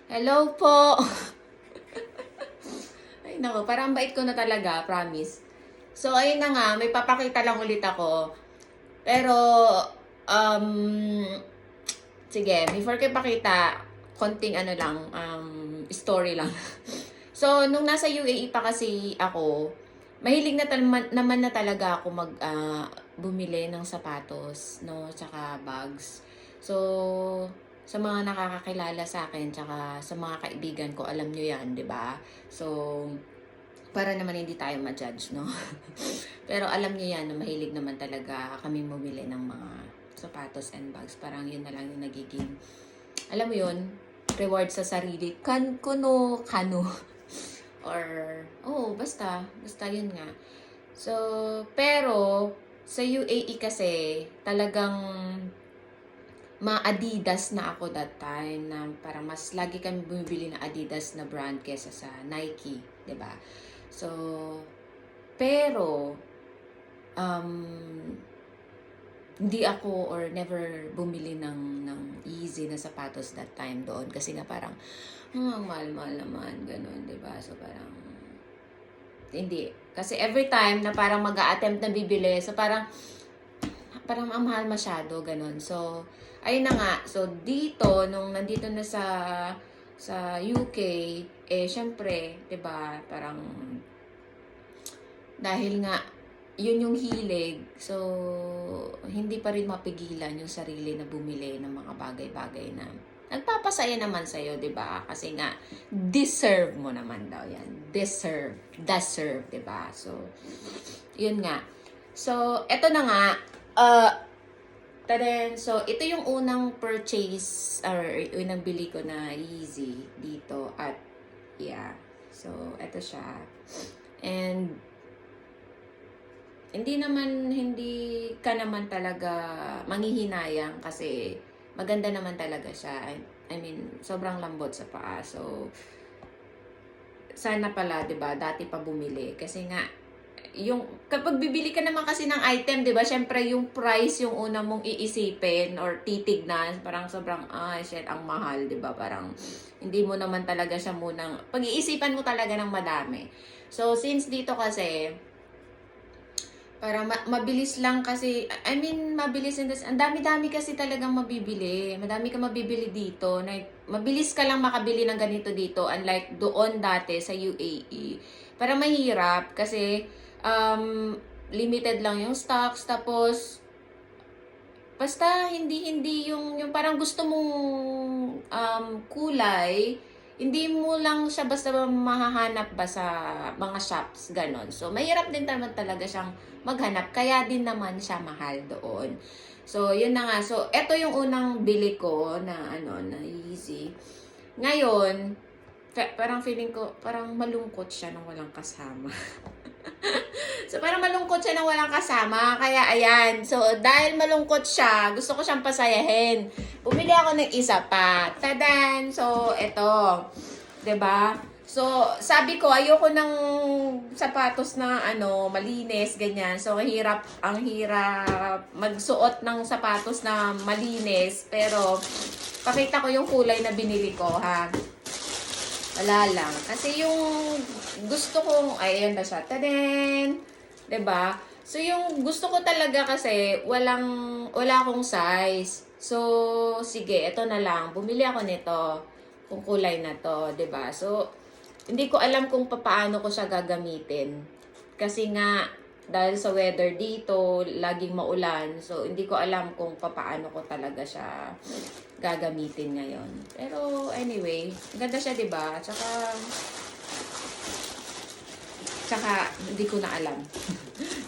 Hello po! Ay nako, parang bait ko na talaga, promise. So, ayun na nga, may papakita lang ulit ako. Pero, um, sige, before ko ipakita, konting ano lang, story lang. So, nung nasa UAE pa kasi ako, mahilig na naman na talaga ako bumili ng sapatos, no, tsaka bags. So, sa mga nakakakilala sa akin, tsaka sa mga kaibigan ko, alam nyo yan, di ba? So, para naman hindi tayo ma-judge, no? Pero alam niyo yan na mahilig naman talaga kami bumili ng mga sapatos and bags. Parang yun na lang yung nagiging, alam mo yun, reward sa sarili. Kuno, kano. Or, basta yun nga. So, pero, sa UAE kasi, talagang ma-Adidas na ako that time na parang mas lagi kami bumibili na Adidas na brand kesa sa Nike, 'di ba? So, pero hindi ako or never bumili ng Yeezy na sapatos that time doon kasi nga parang ang mahal-mahal naman ganun, 'di ba? So parang hindi kasi every time na parang mag-a-attempt na bibili, so parang ang mahal masyado, ganun. So, ayun na nga. So, dito, nung nandito na sa UK, syempre, 'di ba parang, dahil nga, yun yung hilig, so, hindi pa rin mapigilan yung sarili na bumili ng mga bagay-bagay na nagpapasaya naman sa'yo, 'di ba? Kasi nga, deserve mo naman daw yan. Deserve, 'di ba? So, yun nga. So, eto na nga, so, ito yung unang purchase or unang bili ko na Yeezy dito at yeah. So, ito siya. And hindi ka naman talaga manghihinayang kasi maganda naman talaga siya. I mean, sobrang lambot sa paa. So, sana pala, 'di ba, dati pa bumili kasi nga yung kapag bibili ka naman kasi ng item, 'di ba? Syempre yung price yung una mong iisipin or titignan, parang sobrang shit, ang mahal, 'di ba? Parang hindi mo naman talaga siya munang pag-iisipan mo talaga ng madami. So since dito kasi parang mabilis lang kasi, I mean, mabilis in this, ang dami-dami kasi talagang mabibili. Madami kang mabibili dito. Mabilis ka lang makabili ng ganito dito, unlike doon dati sa UAE. Para mahirap kasi limited lang yung stocks, tapos basta hindi yung parang gusto mong kulay, hindi mo lang siya basta mahahanap ba sa mga shops, ganon. So, mahirap din naman talaga siyang maghanap, kaya din naman siya mahal doon. So, yun na nga. So, eto yung unang bili ko na na Yeezy. Ngayon, parang feeling ko, parang malungkot siya nang walang kasama. So, parang malungkot siya nang walang kasama. Kaya, ayan. So, dahil malungkot siya, gusto ko siyang pasayahin. Bumili ako ng isa pa. Tadan! So, eto. 'Di ba? So, sabi ko, ayoko ng sapatos na malinis, ganyan. So, ang hirap magsuot ng sapatos na malinis. Pero, pakita ko yung kulay na binili ko, ha? Wala lang. Kasi yung gusto kong, ayan ba siya? Tadin! 'Di ba? So, yung gusto ko talaga kasi, wala akong size. So, sige, ito na lang. Bumili ako nito. Kung kulay na to, 'di ba? So, hindi ko alam kung paano ko siya gagamitin. Kasi nga, dahil sa weather dito, laging maulan. So, hindi ko alam kung paano ko talaga siya gagamitin ngayon. Pero, anyway, ganda siya, 'di ba? Tsaka, hindi ko na alam.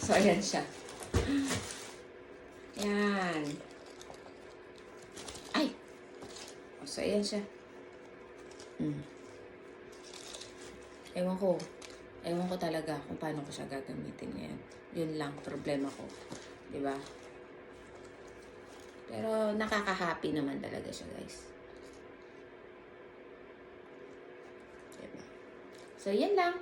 So, ayan siya. Yan. Ay! So, ayan siya. Ewan ko talaga kung paano ko siya gagamitin ngayon. Yun lang, problema ko. 'Di ba? Pero, nakaka-happy naman talaga siya, guys. Diba? So, yan lang.